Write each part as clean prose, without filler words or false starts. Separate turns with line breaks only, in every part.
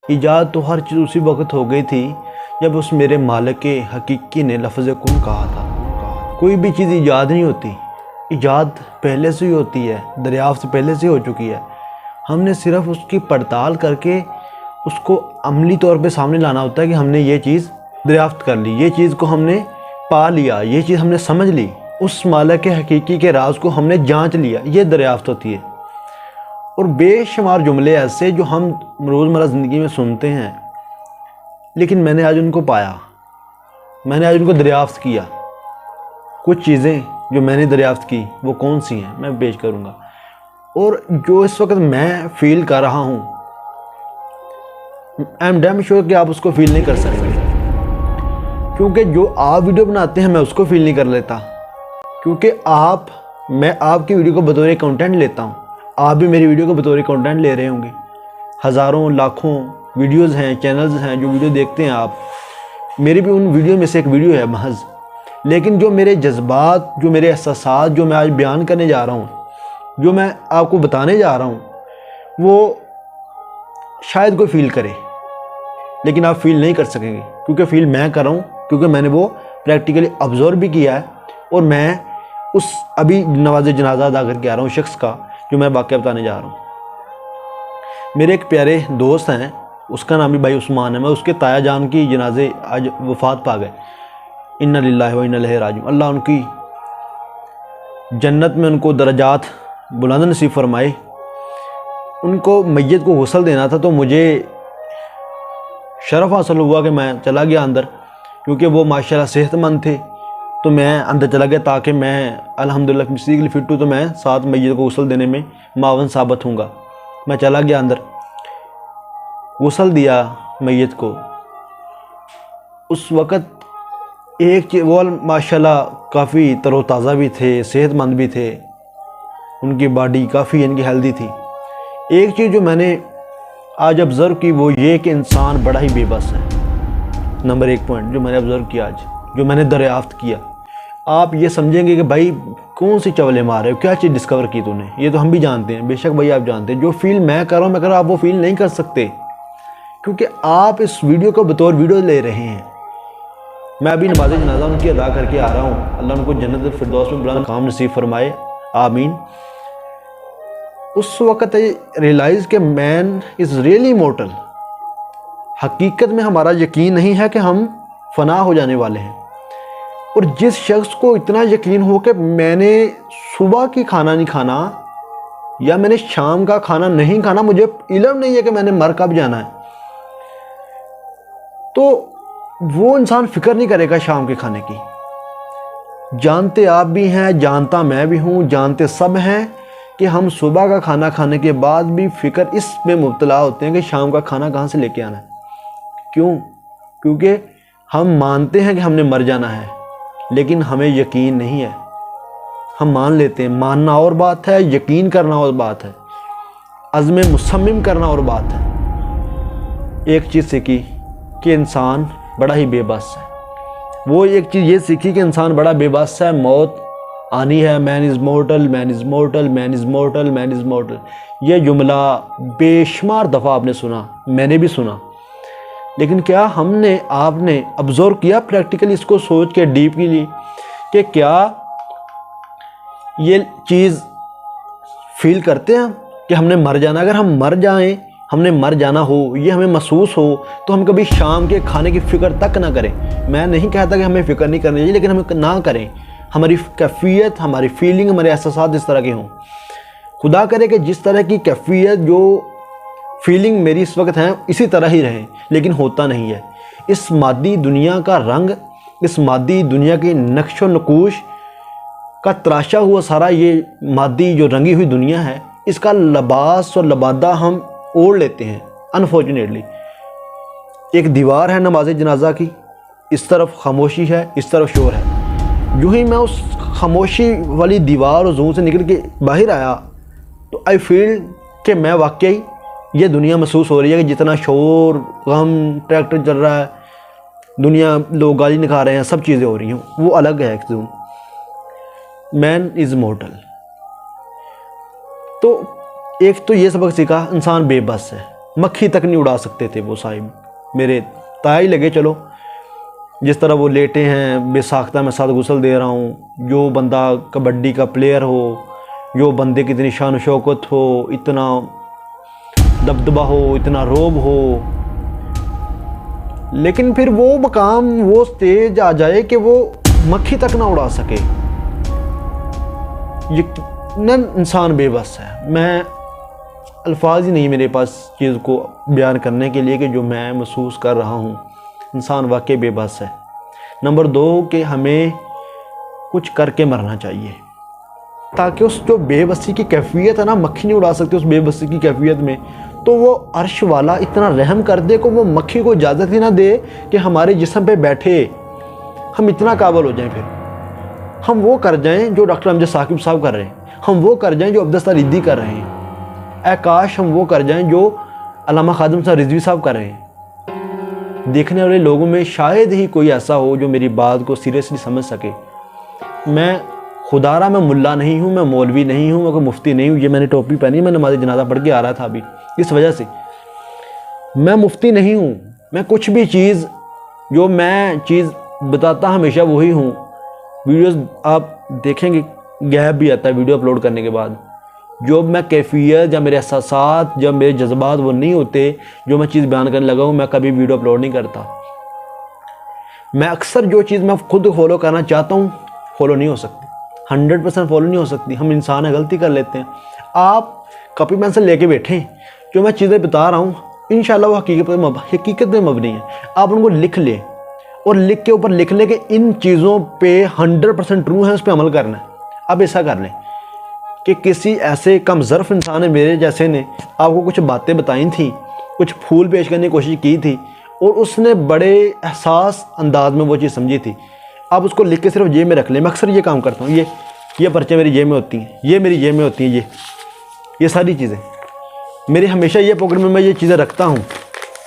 ایجاد تو ہر چیز اسی وقت ہو گئی تھی جب اس میرے مالک حقیقی نے لفظ کن کہا تھا۔ کوئی بھی چیز ایجاد نہیں ہوتی، ایجاد پہلے سے ہی ہوتی ہے، دریافت پہلے سے ہو چکی ہے۔ ہم نے صرف اس کی پڑتال کر کے اس کو عملی طور پہ سامنے لانا ہوتا ہے کہ ہم نے یہ چیز دریافت کر لی، یہ چیز کو ہم نے پا لیا، یہ چیز ہم نے سمجھ لی، اس مالک حقیقی کے راز کو ہم نے جانچ لیا، یہ دریافت ہوتی ہے۔ اور بے شمار جملے ایسے جو ہم روزمرہ زندگی میں سنتے ہیں، لیکن میں نے آج ان کو پایا، میں نے آج ان کو دریافت کیا۔ کچھ چیزیں جو میں نے دریافت کی وہ کون سی ہیں میں پیش کروں گا، اور جو اس وقت میں فیل کر رہا ہوں آئی ایم ڈیم شیور کہ آپ اس کو فیل نہیں کر سکتے، کیونکہ جو آپ ویڈیو بناتے ہیں میں اس کو فیل نہیں کر لیتا، کیونکہ میں آپ کی ویڈیو کو بطور کنٹینٹ لیتا ہوں، آپ بھی میری ویڈیو کو بطور کنٹینٹ لے رہے ہوں گے۔ ہزاروں لاکھوں ویڈیوز ہیں، چینلز ہیں جو ویڈیو دیکھتے ہیں آپ، میری بھی ان ویڈیو میں سے ایک ویڈیو ہے محض، لیکن جو میرے جذبات، جو میرے احساسات جو میں آج بیان کرنے جا رہا ہوں، جو میں آپ کو بتانے جا رہا ہوں، وہ شاید کوئی فیل کرے، لیکن آپ فیل نہیں کر سکیں گے، کیونکہ فیل میں کر رہا ہوں، کیونکہ میں نے وہ پریکٹیکلی آبزرو بھی کیا ہے، اور میں اس ابھی نماز جنازہ ادا کر کے آ رہا ہوں شخص کا جو میں واقعہ بتانے جا رہا ہوں۔ میرے ایک پیارے دوست ہیں، اس کا نام بھی بھائی عثمان ہے، میں اس کے تایا جان کی جنازے آج وفات پا گئے، انا للہ و انا الیہ راجعون۔ اللہ ان کی جنت میں ان کو درجات بلند نصیب فرمائے۔ ان کو میت کو غسل دینا تھا، تو مجھے شرف حاصل ہوا کہ میں چلا گیا اندر، کیونکہ وہ ماشاءاللہ صحت مند تھے، تو میں اندر چلا گیا تاکہ میں الحمدللہ فزیکلی فٹ ہوں تو میں ساتھ میت کو غسل دینے میں معاون ثابت ہوں گا۔ میں چلا گیا اندر، غسل دیا میت کو۔ اس وقت ایک چیز، وہ ماشاءاللہ کافی تر و تازہ بھی تھے، صحت مند بھی تھے، ان کی باڈی کافی ان کی ہیلدی تھی۔ ایک چیز جو میں نے آج آبزرو کی وہ یہ کہ انسان بڑا ہی بے بس ہے۔ نمبر ایک پوائنٹ جو میں نے آبزرو کیا آج، جو میں نے دریافت کیا، آپ یہ سمجھیں گے کہ بھائی کون سی چولے مار رہے ہو، کیا چیز ڈسکور کی تو نے، یہ تو ہم بھی جانتے ہیں، بے شک بھائی آپ جانتے ہیں، جو فیل میں کر رہا ہوں آپ وہ فیل نہیں کر سکتے، کیونکہ آپ اس ویڈیو کو بطور ویڈیو لے رہے ہیں۔ میں ابھی نماز جنازہ ان کی ادا کر کے آ رہا ہوں، اللہ ان کو جنت الفردوس میں بلند مقام نصیب فرمائے، آمین۔ اس وقت ریئلائز کہ مین از ریئلی مورٹل، حقیقت میں ہمارا یقین نہیں ہے کہ ہم فنا ہو جانے والے ہیں۔ اور جس شخص کو اتنا یقین ہو کہ میں نے صبح کی کھانا نہیں کھانا یا میں نے شام کا کھانا نہیں کھانا، مجھے علم نہیں ہے کہ میں نے مر کب جانا ہے، تو وہ انسان فکر نہیں کرے گا شام کے کھانے کی۔ جانتے آپ بھی ہیں، جانتا میں بھی ہوں، جانتے سب ہیں کہ ہم صبح کا کھانا کھانے کے بعد بھی فکر اس میں مبتلا ہوتے ہیں کہ شام کا کھانا کہاں سے لے کے آنا ہے۔ کیوں؟ کیونکہ ہم مانتے ہیں کہ ہم نے مر جانا ہے، لیکن ہمیں یقین نہیں ہے۔ ہم مان لیتے ہیں، ماننا اور بات ہے، یقین کرنا اور بات ہے، عزم مصمم کرنا اور بات ہے۔ ایک چیز سیکھی کہ انسان بڑا ہی بے بس ہے، وہ ایک چیز یہ سیکھی کہ انسان بڑا بے بس ہے، موت آنی ہے، مین از مورٹل، مین از مورٹل، مین از مورٹل، مین از مورٹل۔ یہ جملہ بے شمار دفعہ آپ نے سنا، میں نے بھی سنا، لیکن کیا ہم نے، آپ نے ابزرو کیا پریکٹیکلی اس کو سوچ کے ڈیپلی کہ کیا یہ چیز فیل کرتے ہیں کہ ہم نے مر جانا؟ اگر ہم مر جائیں، ہم نے مر جانا ہو، یہ ہمیں محسوس ہو، تو ہم کبھی شام کے کھانے کی فکر تک نہ کریں۔ میں نہیں کہتا کہ ہمیں فکر نہیں کرنی چاہیے، لیکن ہم نہ کریں، ہماری کیفیت، ہماری فیلنگ، ہمارے احساسات اس طرح کے ہوں۔ خدا کرے کہ جس طرح کی کیفیت، جو فیلنگ میری اس وقت ہیں اسی طرح ہی رہیں، لیکن ہوتا نہیں ہے۔ اس مادی دنیا کا رنگ، اس مادی دنیا کی نقش و نقوش کا تراشا ہوا سارا یہ مادی جو رنگی ہوئی دنیا ہے، اس کا لباس اور لبادہ ہم اوڑھ لیتے ہیں انفارچونیٹلی۔ ایک دیوار ہے نماز جنازہ کی، اس طرف خاموشی ہے، اس طرف شور ہے۔ جو ہی میں اس خاموشی والی دیوار اور زون سے نکل کے باہر آیا تو آئی فیل کہ میں واقعی یہ دنیا محسوس ہو رہی ہے کہ جتنا شور، غم، ٹریکٹر چل رہا ہے، دنیا، لوگ گالی نکال رہے ہیں، سب چیزیں ہو رہی ہوں، وہ الگ ہے ایک زون۔ مین از مورٹل۔ تو ایک تو یہ سبق سیکھا، انسان بے بس ہے، مکھی تک نہیں اڑا سکتے تھے وہ صاحب. میرے تائی لگے چلو جس طرح وہ لیٹے ہیں بے ساختہ میں ساتھ غسل دے رہا ہوں. جو بندہ کبڈی کا پلیئر ہو, جو بندے کی اتنی شان و شوکت ہو, اتنا دبدبہ ہو, اتنا روب ہو, لیکن پھر وہ مقام وہ سٹیج آ جائے کہ وہ مکھی تک نہ اڑا سکے. یقیناً انسان بے بس ہے. میں الفاظ ہی نہیں میرے پاس چیز کو بیان کرنے کے لیے کہ جو میں محسوس کر رہا ہوں. انسان واقعی بے بس ہے. نمبر 2 کہ ہمیں کچھ کر کے مرنا چاہیے تاکہ اس جو بے بسی کی کیفیت ہے نا, مکھی نہیں اڑا سکتے اس بے بسی کی کیفیت میں, تو وہ عرش والا اتنا رحم کر دے کہ وہ مکھی کو اجازت ہی نہ دے کہ ہمارے جسم پہ بیٹھے. ہم اتنا قابل ہو جائیں, پھر ہم وہ کر جائیں جو ڈاکٹر امجد ثاقب صاحب کر رہے ہیں, ہم وہ کر جائیں جو عبدالستار ریدی کر رہے ہیں. اے کاش ہم وہ کر جائیں جو علامہ خادم صاحب رضوی صاحب کر رہے ہیں. دیکھنے والے لوگوں میں شاید ہی کوئی ایسا ہو جو میری بات کو سیریسلی سمجھ سکے. میں خدا را میں ملا نہیں ہوں, میں مولوی نہیں ہوں, میں کوئی مفتی نہیں ہوں. یہ میں نے ٹوپی پہنی, میں نماز جنازہ پڑھ کے آ رہا تھا ابھی, اس وجہ سے میں مفتی نہیں ہوں. میں کچھ بھی چیز جو میں چیز بتاتا ہمیشہ وہی ہوں. ویڈیوز آپ دیکھیں گے گیپ بھی آتا ہے ویڈیو اپلوڈ کرنے کے بعد. جو میں کیفیت یا میرے احساسات یا میرے جذبات وہ نہیں ہوتے جو میں چیز بیان کرنے لگا ہوں, میں کبھی ویڈیو اپلوڈ نہیں کرتا. میں اکثر جو چیز میں خود فالو کرنا چاہتا ہوں فالو نہیں ہو سکتی, 100% فالو نہیں ہو سکتی. ہم انسان ہیں, غلطی کر لیتے ہیں. آپ کاپی پینسل لے کے بیٹھیں, جو میں چیزیں بتا رہا ہوں انشاءاللہ وہ حقیقت میں مبنی ہیں. آپ ان کو لکھ لیں اور لکھ کے اوپر لکھ لیں کہ ان چیزوں پہ 100% ٹرو ہیں, اس پہ عمل کرنا ہے. اب ایسا کر لیں کہ کسی ایسے کم ظرف انسان ہے میرے جیسے نے آپ کو کچھ باتیں بتائیں تھیں, کچھ پھول پیش کرنے کی کوشش کی تھی اور اس نے بڑے احساس انداز میں وہ چیز سمجھی تھی. آپ اس کو لکھ کے صرف جیب میں رکھ لیں. میں اکثر یہ کام کرتا ہوں. یہ پرچے میری جیب میں ہوتی ہیں, یہ میری جیب میں ہوتی ہیں, یہ ساری چیزیں میری ہمیشہ یہ پاکٹ میں یہ چیزیں رکھتا ہوں.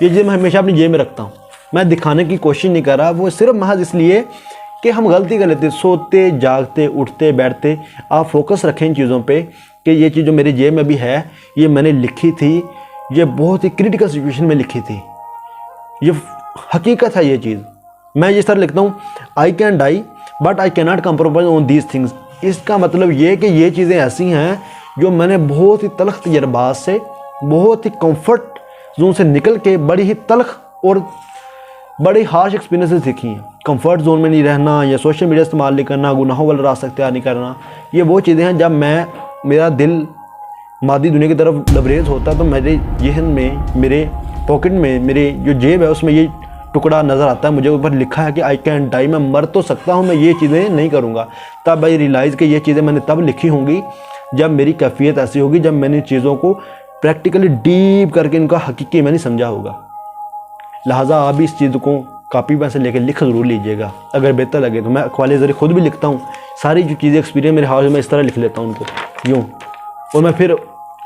یہ چیزیں میں ہمیشہ اپنی جیب میں رکھتا ہوں. میں دکھانے کی کوشش نہیں کر رہا, وہ صرف محض اس لیے کہ ہم غلطی کر لیتے, سوتے جاگتے اٹھتے بیٹھتے. آپ فوکس رکھیں ان چیزوں پہ کہ یہ چیز جو میری جیب میں بھی ہے یہ میں نے لکھی تھی, یہ بہت ہی کریٹیکل سچویشن میں لکھی تھی, یہ حقیقت ہے. یہ چیز میں جس طرح لکھتا ہوں I can die but I can not compromise on these things. اس کا مطلب یہ کہ یہ چیزیں ایسی ہیں جو میں نے بہت ہی تلخ تجربات سے, بہت ہی کمفرٹ زون سے نکل کے بڑی ہی تلخ اور بڑی ہارش ایکسپیرینس سے سیکھی ہیں. کمفرٹ زون میں نہیں رہنا یا سوشل میڈیا استعمال نہیں کرنا, گناہوں والا راستہ اختیار نہیں کرنا, یہ وہ چیزیں ہیں جب میرا دل مادی دنیا کی طرف لبریز ہوتا ہے تو میرے ذہن میں, میرے پاکٹ میں, میرے جو جیب ہے اس میں یہ ٹکڑا نظر آتا ہے. مجھے اوپر لکھا ہے کہ آئی کین ڈائی, میں مر تو سکتا ہوں, میں یہ چیزیں نہیں کروں گا. تب آئی ریلائز کہ یہ چیزیں میں نے تب لکھی ہوں گی جب میری کیفیت ایسی ہوگی, جب میں نے چیزوں کو پریکٹیکلی ڈیپ کر کے ان کا حقیقی میں نہیں سمجھا ہوگا. لہٰذا آپ بھی اس چیز کو کاپی پین سے لے کے لکھ ضرور لیجیے گا. اگر بہتر لگے تو میں اقوال ذریعے خود بھی لکھتا ہوں. ساری جو چیزیں ایکسپیرینس میرے حال میں اس طرح لکھ لیتا ہوں ان کو یوں, اور میں پھر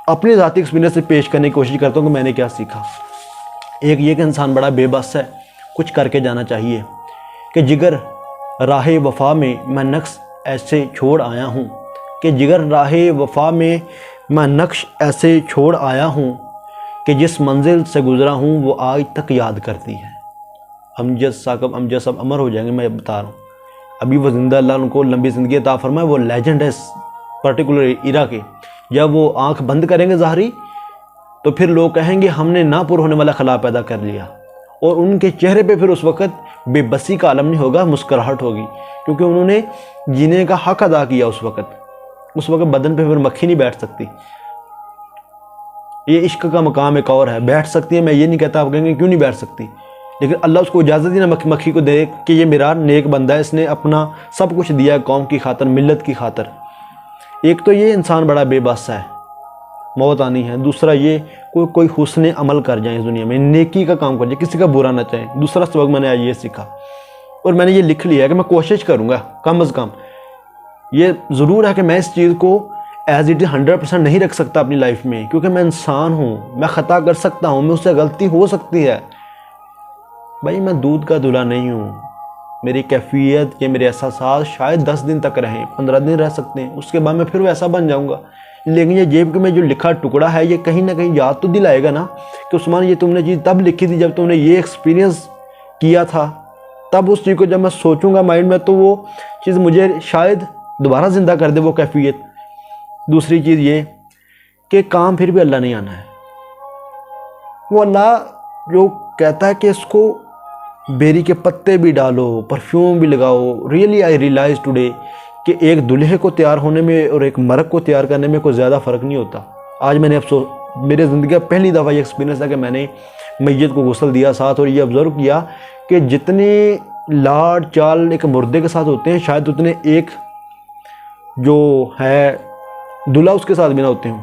اپنی ذاتی ایکسپیرینس سے پیش کرنے کی کوشش کرتا ہوں کہ میں نے کیا سیکھا. ایک یہ کہ انسان بڑا بے بس ہے, کچھ کر کے جانا چاہیے. کہ جگر راہ وفا میں میں نقش ایسے چھوڑ آیا ہوں, کہ جگر راہ وفا میں میں نقش ایسے چھوڑ آیا ہوں کہ جس منزل سے گزرا ہوں وہ آج تک یاد کرتی ہے. امجد صاحب امر ہو جائیں گے, میں بتا رہا ہوں. ابھی وہ زندہ, اللہ ان کو لمبی زندگی عطا فرمائے, وہ لیجنڈ ہے پرٹیکولر ایرا کے. جب وہ آنکھ بند کریں گے ظاہری تو پھر لوگ کہیں گے ہم نے نا پر ہونے والا خلا پیدا کر لیا, اور ان کے چہرے پہ پھر اس وقت بے بسی کا عالم نہیں ہوگا, مسکراہٹ ہوگی, کیونکہ انہوں نے جینے کا حق ادا کیا. اس وقت بدن پہ پھر مکھی نہیں بیٹھ سکتی. یہ عشق کا مقام ایک اور ہے, بیٹھ سکتی ہے, میں یہ نہیں کہتا, آپ کہیں گے کیوں نہیں بیٹھ سکتی, لیکن اللہ اس کو اجازت ہی نہ مکھی کو دے کہ یہ میرا نیک بندہ ہے, اس نے اپنا سب کچھ دیا قوم کی خاطر, ملت کی خاطر. ایک تو یہ انسان بڑا بے بس ہے, موت آنی ہے. دوسرا یہ کوئی حسن عمل کر جائیں اس دنیا میں, نیکی کا کام کر جائیں, کسی کا برا نہ چاہیں. دوسرا سبق میں نے آج یہ سیکھا اور میں نے یہ لکھ لیا ہے کہ میں کوشش کروں گا کم از کم. یہ ضرور ہے کہ میں اس چیز کو ایز اٹ 100% نہیں رکھ سکتا اپنی لائف میں, کیونکہ میں انسان ہوں, میں خطا کر سکتا ہوں, میں اس سے غلطی ہو سکتی ہے. بھائی میں دودھ کا دلہا نہیں ہوں. میری کیفیت یا میرے احساسات شاید 10 دن تک رہیں, 15 دن رہ سکتے ہیں, اس کے بعد میں پھر ویسا بن جاؤں گا. لیکن یہ جیب میں جو لکھا ٹکڑا ہے یہ کہیں نہ کہیں یاد تو دلائے گا نا کہ عثمان یہ تم نے چیز تب لکھی تھی جب تم نے یہ ایکسپیرینس کیا تھا. تب اس چیز کو جب میں سوچوں گا مائنڈ میں تو وہ چیز مجھے شاید دوبارہ زندہ کر دے وہ کیفیت. دوسری چیز یہ کہ کام پھر بھی اللہ نہیں آنا ہے. وہ اللہ جو کہتا ہے کہ اس کو بیری کے پتے بھی ڈالو, پرفیوم بھی لگاؤ. ریئلی آئی ریئلائز ٹوڈے کہ ایک دلہے کو تیار ہونے میں اور ایک مرد کو تیار کرنے میں کوئی زیادہ فرق نہیں ہوتا. آج میں نے افسوس, میرے زندگی کا پہلی دفعہ یہ ایکسپیرینس تھا کہ میں نے میت کو غسل دیا ساتھ, اور یہ آبزرو کیا کہ جتنے لاڈ چال ایک مردے کے ساتھ ہوتے ہیں شاید اتنے ایک جو ہے دلہا اس کے ساتھ بھی نہ ہوتے ہیں.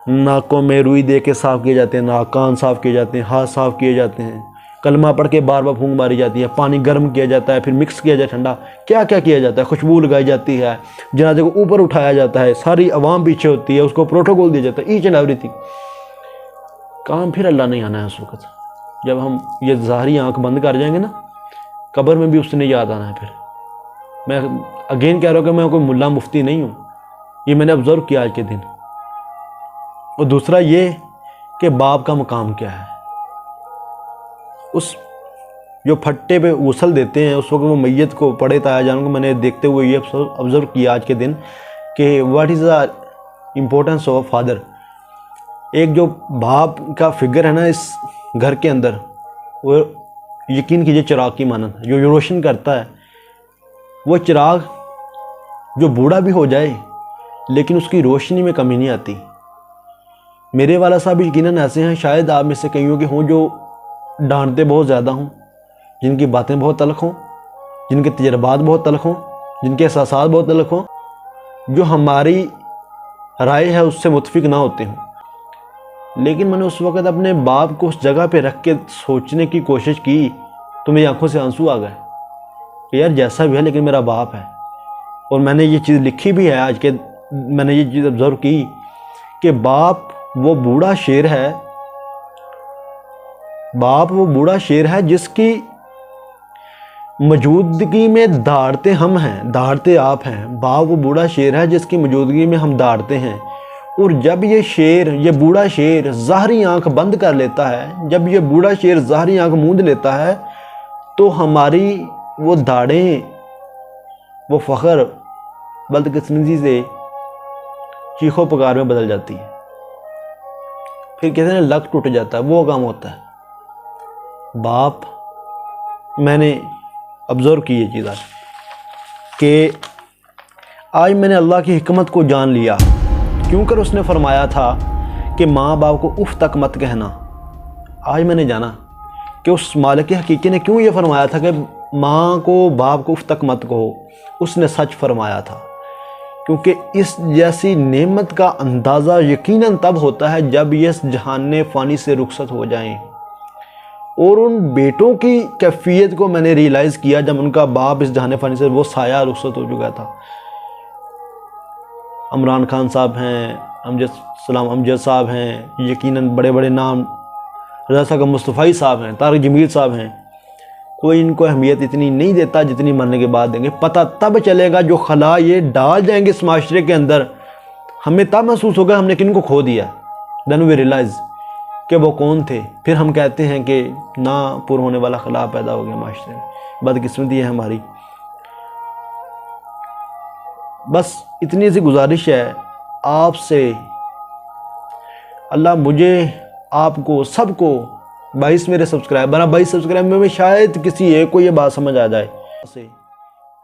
ناکوں میں روئی دے کے صاف کیے جاتے ہیں, ناک کان صاف کیے جاتے ہیں, ہاتھ صاف کیے جاتے ہیں, کلمہ پڑھ کے بار بار پھونک ماری جاتی ہے, پانی گرم کیا جاتا ہے, پھر مکس کیا جاتا ہے ٹھنڈا, کیا کیا کیا جاتا ہے, خوشبو لگائی جاتی ہے, جنازے کو اوپر اٹھایا جاتا ہے, ساری عوام پیچھے ہوتی ہے, اس کو پروٹوکول دیا جاتا ہے, ایچ اینڈ ایوری تھنگ. کام پھر اللہ نہیں آنا ہے اس وقت جب ہم یہ ظاہری آنکھ بند کر جائیں گے نا, قبر میں بھی اس نے یاد آنا ہے. پھر میں اگین کہہ رہا ہوں کہ میں کوئی ملا مفتی نہیں ہوں, یہ میں نے آبزرو کیا آج کے دن. اور دوسرا یہ کہ باپ کا مقام کیا ہے. اس جو پھٹے پہ غسل دیتے ہیں اس وقت وہ میت کو پڑے تایا جان کو میں نے دیکھتے ہوئے یہ آبزرو کیا آج کے دن کہ what is the importance of father. ایک جو باپ کا فگر ہے نا اس گھر کے اندر, وہ یقین کیجئے چراغ کی مانند جو روشن کرتا ہے. وہ چراغ جو بوڑھا بھی ہو جائے لیکن اس کی روشنی میں کمی نہیں آتی. میرے والا صاحب یقیناً ایسے ہیں, شاید آپ میں سے کئیوں کے ہوں جو ڈانٹتے بہت زیادہ ہوں, جن کی باتیں بہت تلخ ہوں, جن کے تجربات بہت تلخ ہوں, جن کے احساسات بہت تلخ ہوں, جو ہماری رائے ہے اس سے متفق نہ ہوتے ہوں. لیکن میں نے اس وقت اپنے باپ کو اس جگہ پہ رکھ کے سوچنے کی کوشش کی تو میری آنکھوں سے آنسو آ گئے کہ یار جیسا بھی ہے لیکن میرا باپ ہے. اور میں نے یہ چیز لکھی بھی ہے آج کے, میں نے یہ چیز آبزرو کی کہ باپ وہ بوڑھا شیر ہے, باپ وہ بوڑھا شیر ہے جس کی موجودگی میں داڑتے ہم ہیں, داڑتے آپ ہیں. باپ وہ بوڑھا شیر ہے جس کی موجودگی میں ہم داڑتے ہیں. اور جب یہ شیر, یہ بوڑھا شیر ظاہری آنکھ بند کر لیتا ہے, جب یہ بوڑھا شیر ظاہری آنکھ موند لیتا ہے تو ہماری وہ داڑیں, وہ فخر بدقسمتی سے چیخ و پکار میں بدل جاتی ہے. پھر کہتے ہیں لک ٹوٹ جاتا ہے, وہ کام ہوتا ہے. باپ, میں نے آبزرو کی یہ چیز آج کہ آج میں نے اللہ کی حکمت کو جان لیا. کیوں کر اس نے فرمایا تھا کہ ماں باپ کو اف تک مت کہنا. آج میں نے جانا کہ اس مالک حقیقی نے کیوں یہ فرمایا تھا کہ ماں کو باپ کو اف تک مت کہو. اس نے سچ فرمایا تھا, کیونکہ اس جیسی نعمت کا اندازہ یقیناً تب ہوتا ہے جب یہ اس جہان فانی سے رخصت ہو جائیں. اور ان بیٹوں کی کیفیت کو میں نے ریئلائز کیا جب ان کا باپ اس جہان فانی سے وہ سایہ رخصت ہو چکا تھا. عمران خان صاحب ہیں, امجد صاحب ہیں, یقیناً بڑے بڑے نام, رضا صاحب مصطفی صاحب ہیں, طارق جمیل صاحب ہیں. کوئی ان کو اہمیت اتنی نہیں دیتا جتنی مرنے کے بعد دیں گے. پتہ تب چلے گا جو خلا یہ ڈال جائیں گے اس معاشرے کے اندر, ہمیں تب محسوس ہوگا ہم نے کن کو کھو دیا. دین وی ریئلائز کہ وہ کون تھے. پھر ہم کہتے ہیں کہ نا پر ہونے والا خلا پیدا ہو گیا معاشرے میں. بدقسمتی ہے ہماری. بس اتنی سی گزارش ہے آپ سے, اللہ مجھے, آپ کو, سب کو, 22 میرے سبسکرائبر, 22 سبسکرائبر میں شاید کسی ایک کو یہ بات سمجھ آ جائے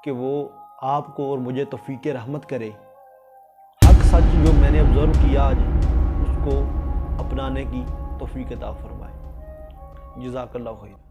کہ وہ آپ کو اور مجھے توفیق رحمت کرے. حق سچ جو میں نے آبزرو کیا آج اس کو اپنانے کی توفیق عطا فرمائے. جزاک اللہ خیر.